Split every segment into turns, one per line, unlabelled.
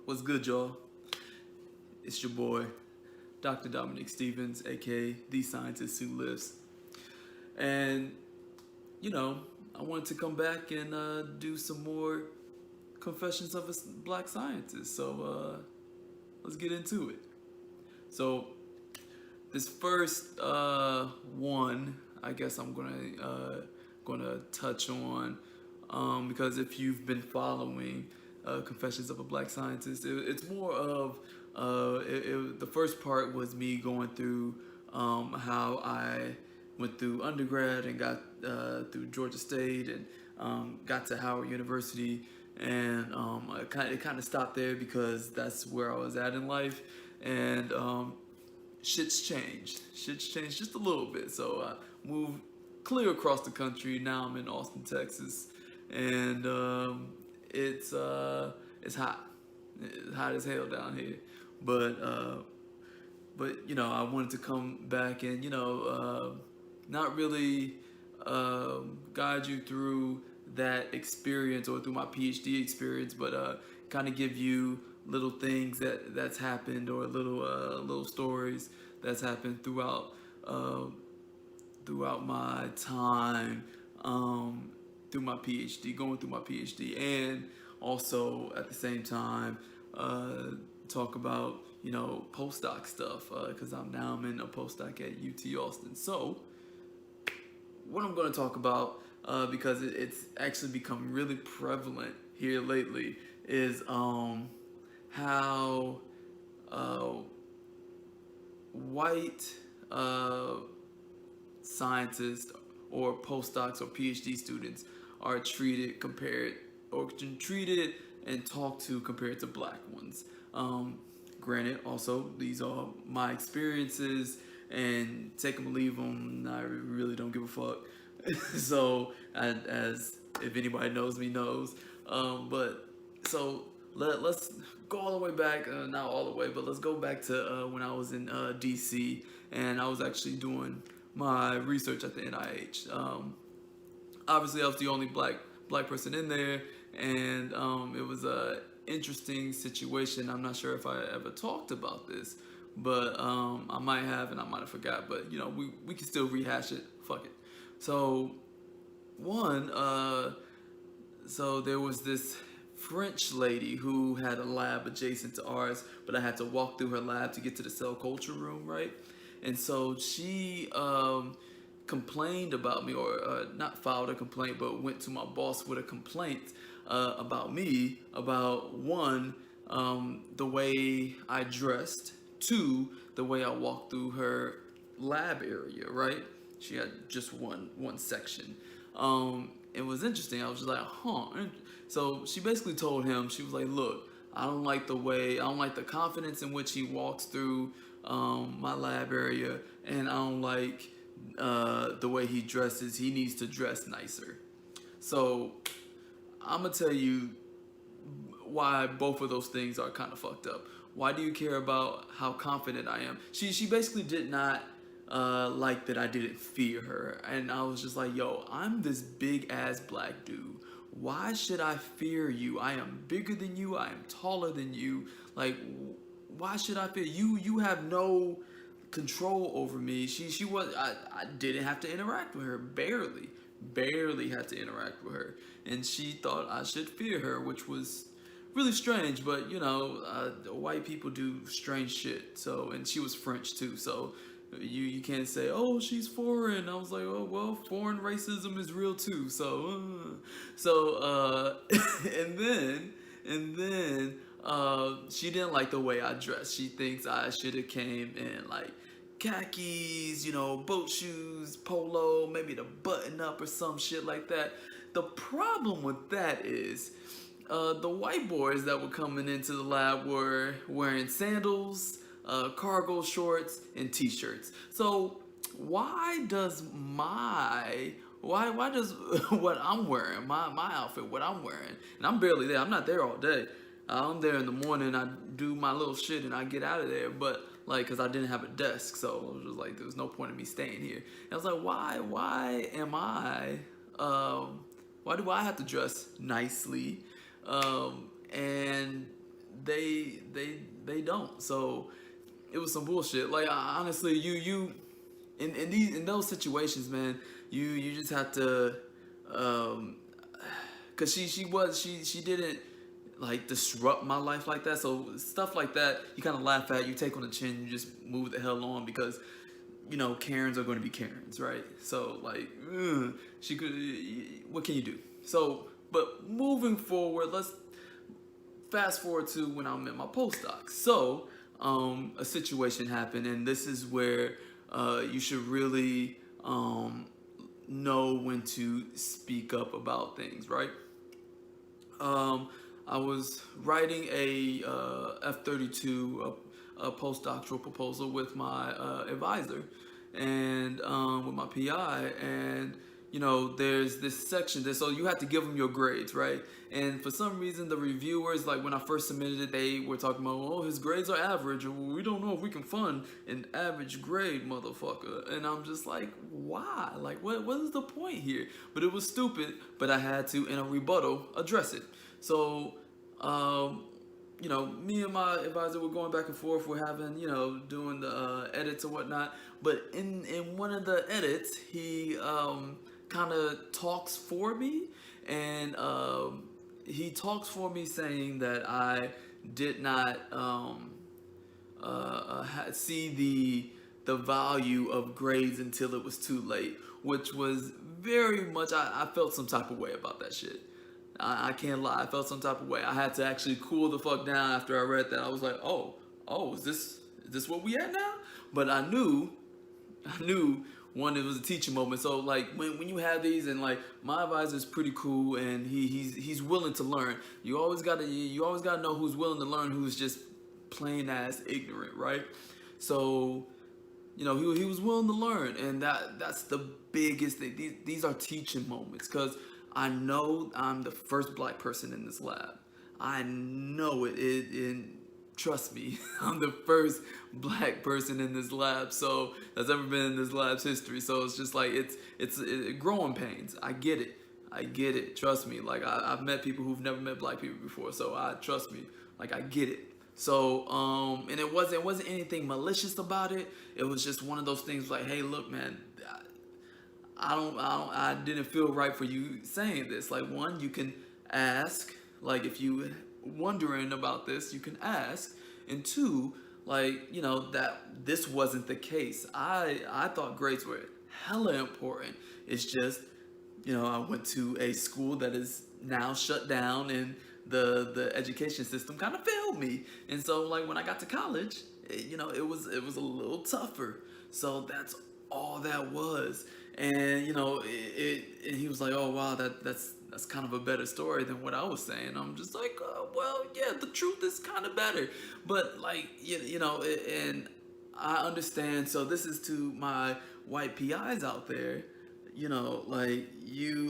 What's good, y'all? It's your boy, Dr. Dominic Stevens, aka The Scientist Who Lives. And, you know, I wanted to come back and do some more Confessions of a Black Scientist. So let's get into it. So, this first one, I guess I'm gonna touch on because if you've been following Confessions of a Black Scientist, it's more of the first part was me going through how I went through undergrad and got through Georgia State and got to Howard University, and it kind of stopped there because that's where I was at in life, and shit's changed. Shit's changed just a little bit. So I moved clear across the country. Now I'm in Austin, Texas, and it's hot. It's hot as hell down here. But you know, I wanted to come back and not really guide you through that experience or through my PhD experience, but kind of give you little things that's happened or little stories that's happened throughout my time through my PhD, going through my PhD, and also at the same time talk about postdoc stuff because I'm in a postdoc at UT Austin. So what I'm going to talk about because it's actually become really prevalent here lately is how white scientists or postdocs or PhD students are treated and talked to compared to black ones. Granted, also these are my experiences, and take them or leave them. I really don't give a fuck. So, as if anybody knows me knows, but so let's go all the way back. Not all the way, but let's go back to when I was in DC, and I was actually doing my research at the NIH. Obviously, I was the only black person in there, and it was a interesting situation. I'm not sure if I ever talked about this, but I might have and I might have forgot. But we can still rehash it. Fuck it. So so there was this French lady who had a lab adjacent to ours, but I had to walk through her lab to get to the cell culture room, right? And so she complained about me, or not filed a complaint, but went to my boss with a complaint about me, about one, the way I dressed, two, the way I walked through her lab area, right? She had just one section. It was interesting. I was just like, huh. So she basically told him, she was like, look, I don't like the confidence in which he walks through my lab area, and I don't like the way he dresses. He needs to dress nicer. So I'm gonna tell you why both of those things are kind of fucked up. Why do you care about how confident I am? She basically did not like that I didn't fear her, and I was just like, yo, I'm this big ass black dude. Why should I fear you? I am bigger than you. I am taller than you. Like, why should I fear you? You have no control over me. She was. I didn't have to interact with her. Barely had to interact with her, and she thought I should fear her, which was really strange. But white people do strange shit. So, and she was French too. So you can't say, oh, she's foreign. I was like, oh well, foreign racism is real too. So and then she didn't like the way I dressed. She thinks I should have came in like khakis, boat shoes, polo, maybe the button up or some shit like that. The problem with that is the white boys that were coming into the lab were wearing sandals, cargo shorts, and t-shirts. So why does what I'm wearing, my outfit, what I'm wearing, and I'm barely there. I'm not there all day. I'm there in the morning. I do my little shit and I get out of there. But because I didn't have a desk, so I was just like, there was no point in me staying here. And I was like, why am I? Why do I have to dress nicely? And they don't. So it was some bullshit. Like honestly, you in those situations, man, you just have to, cause she didn't like disrupt my life like that. So stuff like that, you kind of laugh at, you take on the chin, you just move the hell on because Karens are going to be Karens, right? So like, she could. What can you do? So, but moving forward, let's fast forward to when I'm in my postdoc. So, a situation happened, and this is where you should really know when to speak up about things, right? I was writing a F-32 a postdoctoral proposal with my advisor and with my PI, and there's this section there, so you have to give them your grades, right? And for some reason, the reviewers, like when I first submitted it, they were talking about, oh, his grades are average, or we don't know if we can fund an average grade, motherfucker. And I'm just like, why? Like, what is the point here? But it was stupid, but I had to, in a rebuttal, address it. So, me and my advisor were going back and forth. We're having, doing the edits or whatnot. But in one of the edits, he kind of talks for me, and he talks for me saying that I did not see the value of grades until it was too late, which was very much, I felt some type of way about that shit. I can't lie, I felt some type of way. I had to actually cool the fuck down after I read that. I was like, oh, is this what we at now? But I knew one, it was a teaching moment. So like when you have these, and like my advisor is pretty cool, and he's willing to learn. You always gotta know who's willing to learn, who's just plain ass ignorant, right? So he was willing to learn, and that's the biggest thing. These are teaching moments, because I know I'm the first black person in this lab. I know it, and trust me, I'm the first black person in this lab, so that's ever been in this lab's history. So it's just like it's growing pains. I get it. Trust me. Like I've met people who've never met black people before, so trust me. Like I get it. So and it wasn't anything malicious about it. It was just one of those things like, hey, look, man, I didn't feel right for you saying this. Like, one, you can ask, like, if you wondering about this, you can ask. And two, like, that this wasn't the case. I thought grades were hella important. It's just, I went to a school that is now shut down, and the education system kind of failed me. And so, like, when I got to college, it was a little tougher. So that's all that was. And and he was like, oh wow, that's kind of a better story than what I was saying. I'm just like, well, yeah, the truth is kind of better, but like and I understand. So this is to my white PIs out there. Like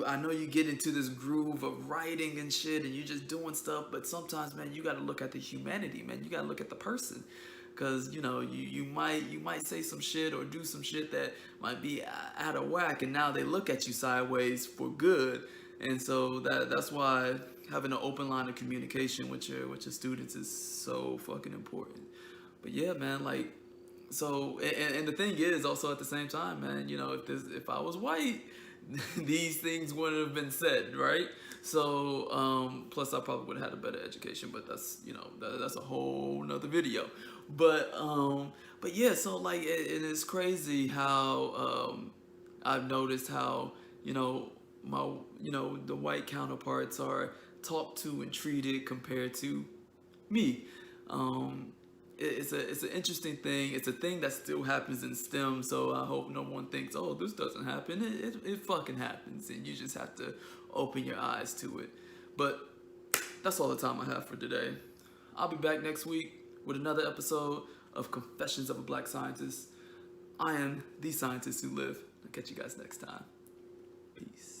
I know you get into this groove of writing and shit, and you're just doing stuff, but sometimes, man, you got to look at the humanity, man. You got to look at the person. Because you might say some shit or do some shit that might be out of whack, and now they look at you sideways for good. And so that's why having an open line of communication with your students is so fucking important. But yeah, man, like, so and the thing is also at the same time, man, if I was white, these things wouldn't have been said, right? So plus I probably would have had a better education, but that's that's a whole nother video. But yeah, so like it is crazy how I've noticed how my the white counterparts are talked to and treated compared to me. It's an interesting thing. It's a thing that still happens in STEM. So I hope no one thinks, oh, this doesn't happen. It fucking happens, and you just have to open your eyes to it. But that's all the time I have for today. I'll be back next week with another episode of Confessions of a Black Scientist. I am the scientist who live. I'll catch you guys next time. Peace.